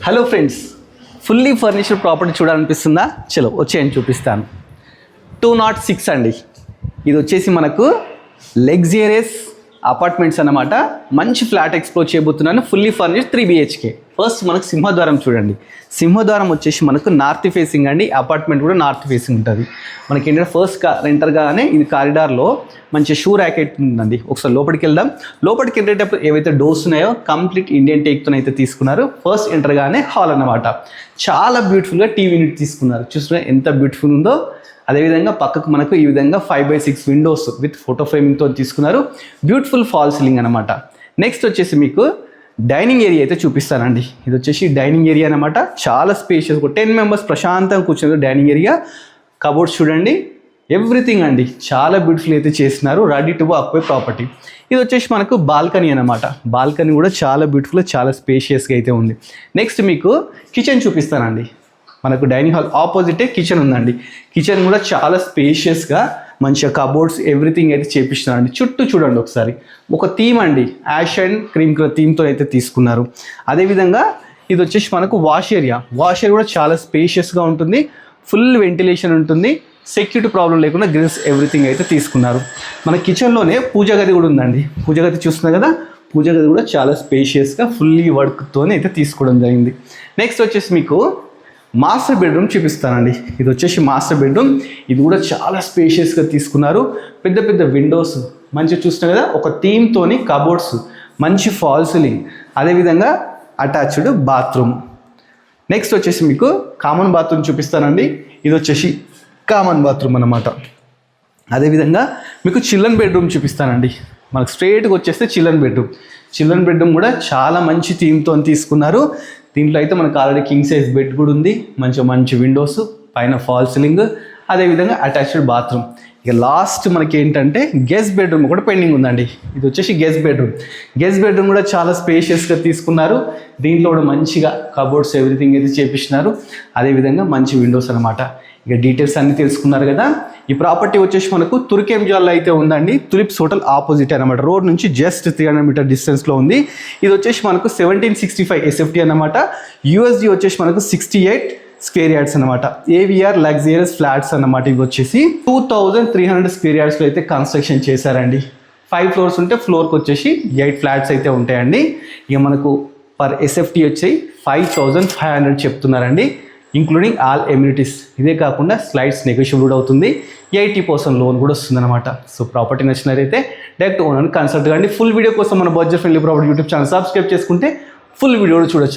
Hello friends, fully furniture property చూడాలనిపిస్తుందా? చలో వచ్చేయండి చూపిస్తాను. 206 అండి. ఇది వచ్చేసి మనకు లగ్జరియస్ అపార్ట్మెంట్స్ అన్నమాట. మంచి ఫ్లాట్ ఎక్స్ప్లోర్ చేయబోతున్నాను. Fully furnished 3 BHK. ఫస్ట్ మనకు సింహద్వారం చూడండి. సింహద్వారం వచ్చేసి మనకు నార్త్ ఫేసింగ్ అండి. అపార్ట్మెంట్ కూడా నార్త్ ఫేసింగ్ ఉంటుంది. మనకి ఏంటంటే ఫస్ట్ ఎంటర్గానే ఇది కారిడార్లో మంచి షూ ర్యాకెట్ ఉందండి. ఒకసారి లోపలికి వెళ్దాం. లోపలికి వెళ్ళేటప్పుడు ఏవైతే డోర్స్ ఉన్నాయో కంప్లీట్ ఇండియన్ టేక్తో అయితే తీసుకున్నారు. ఫస్ట్ ఎంటర్గానే హాల్ అన్నమాట. చాలా బ్యూటిఫుల్గా టీవీ యూనిట్ తీసుకున్నారు. చూస్తున్నా ఎంత బ్యూటిఫుల్ ఉందో. అదేవిధంగా పక్కకు మనకు ఈ విధంగా 5x6 విండోస్ విత్ ఫోటో ఫ్రేమింగ్తో తీసుకున్నారు. బ్యూటిఫుల్ ఫాల్ సీలింగ్ అనమాట. నెక్స్ట్ వచ్చేసి మీకు డైనింగ్ ఏరియా అయితే చూపిస్తానండి. ఇది వచ్చేసి డైనింగ్ ఏరియా అనమాట. చాలా స్పేషియస్, 10 మెంబర్స్ ప్రశాంతంగా కూర్చున్నారు. డైనింగ్ ఏరియా, కబోర్డ్స్ చూడండి, ఎవ్రీథింగ్ అండి. చాలా బ్యూటిఫుల్ అయితే చేస్తున్నారు. Ready to occupy property. ఇది వచ్చేసి మనకు బాల్కనీ అనమాట. బాల్కనీ కూడా చాలా బ్యూటిఫుల్, చాలా స్పేషియస్గా అయితే ఉంది. నెక్స్ట్ మీకు కిచెన్ చూపిస్తానండి. మనకు డైనింగ్ హాల్ ఆపోజిటే కిచెన్ ఉందండి. కిచెన్ కూడా చాలా స్పేషియస్గా మంచిగా కబోర్డ్స్ ఎవ్రీథింగ్ అయితే చేపిస్తున్నారండి. చుట్టూ చూడండి ఒకసారి. ఒక థీమ్ అండి, యాష్ అండ్ క్రీమ్ కలర్ థీమ్తో అయితే తీసుకున్నారు. అదేవిధంగా ఇది వచ్చేసి మనకు వాష్ ఏరియా. వాష్ ఏరియా కూడా చాలా స్పేషియస్గా ఉంటుంది. ఫుల్ వెంటిలేషన్ ఉంటుంది. సెక్యూరిటీ ప్రాబ్లం లేకుండా గ్రిల్స్ ఎవ్రీథింగ్ అయితే తీసుకున్నారు. మన కిచెన్లోనే పూజా గది కూడా ఉందండి. పూజా గది చూస్తున్నారు కదా, పూజా గది కూడా చాలా స్పేషియస్గా ఫుల్లీ వర్క్తో అయితే తీసుకోవడం జరిగింది. నెక్స్ట్ వచ్చేసి మీకు మాస్టర్ బెడ్రూమ్ చూపిస్తానండి. ఇది వచ్చేసి మాస్టర్ బెడ్రూమ్. ఇది కూడా చాలా స్పేషియస్గా తీసుకున్నారు. పెద్ద పెద్ద విండోస్ మంచిగా చూస్తున్నారు కదా, ఒక థీమ్తోని కబోర్డ్స్, మంచి ఫాల్ సీలింగ్, అదేవిధంగా అటాచ్డ్ బాత్రూమ్. నెక్స్ట్ వచ్చేసి మీకు కామన్ బాత్రూమ్ చూపిస్తానండి. ఇది వచ్చేసి కామన్ బాత్రూమ్ అన్నమాట. అదేవిధంగా మీకు చిల్డ్రన్ బెడ్రూమ్ చూపిస్తానండి. మనకు స్ట్రేట్గా వచ్చేస్తే చిల్డ్రన్ బెడ్రూమ్. చిల్డ్రన్ బెడ్రూమ్ కూడా చాలా మంచి థీమ్తో తీసుకున్నారు. దీంట్లో అయితే మనకు ఆల్రెడీ కింగ్ సైజ్ బెడ్ కూడా ఉంది. మంచి విండోస్, పైన ఫాల్ సీలింగ్, అదేవిధంగా అటాచ్డ్ బాత్రూమ్. ఇక లాస్ట్ మనకి ఏంటంటే గెస్ట్ బెడ్రూమ్ కూడా పెండింగ్ ఉందండి. ఇది వచ్చేసి గెస్ట్ బెడ్రూమ్. గెస్ట్ బెడ్రూమ్ కూడా చాలా స్పేషియస్గా తీసుకున్నారు. దీంట్లో కూడా మంచిగా కబోర్డ్స్ ఎవ్రీథింగ్ అయితే చేపిస్తున్నారు. అదేవిధంగా మంచి విండోస్ అనమాట. ఇక డీటెయిల్స్ అన్నీ తెలుసుకున్నారు కదా. ఈ ప్రాపర్టీ వచ్చేసి మనకు తుర్కెంజాల్లో అయితే ఉందండి. తులిప్స్ హోటల్ ఆపోజిట్ అనమాట. రోడ్ నుంచి జస్ట్ 300 మీటర్ డిస్టెన్స్లో ఉంది. ఇది వచ్చేసి మనకు 1765 SFT అనమాట. USD వచ్చేసి మనకు 68 స్క్వేర్ యార్డ్స్ అనమాట. AVR లగ్జరియస్ ఫ్లాట్స్ అన్నమాట. ఇవి వచ్చేసి 2300 స్క్వేర్ యార్డ్స్లో అయితే కన్స్ట్రక్షన్ చేశారండి. 5 ఫ్లోర్స్ ఉంటే ఫ్లోర్కి వచ్చేసి 8 ఫ్లాట్స్ అయితే ఉంటాయండి. ఇక మనకు పర్ SFT వచ్చి 5500 చెప్తున్నారండి, ఇంక్లూడింగ్ ఆల్ ఎమ్యూనిటీస్. ఇదే కాకుండా స్లైడ్స్ నెగోషియబుల్ కూడా అవుతుంది. 80% లోన్ కూడా వస్తుందన్నమాట. సో ప్రాపర్టీ నచ్చినట్లయితే డైరెక్ట్ ఓనర్ని కన్సల్ట్ కండి. ఫుల్ వీడియో కోసం మన budget friendly property YouTube channel subscribe చేసుకుంటే ఫుల్ వీడియో కూడా చూడొచ్చు.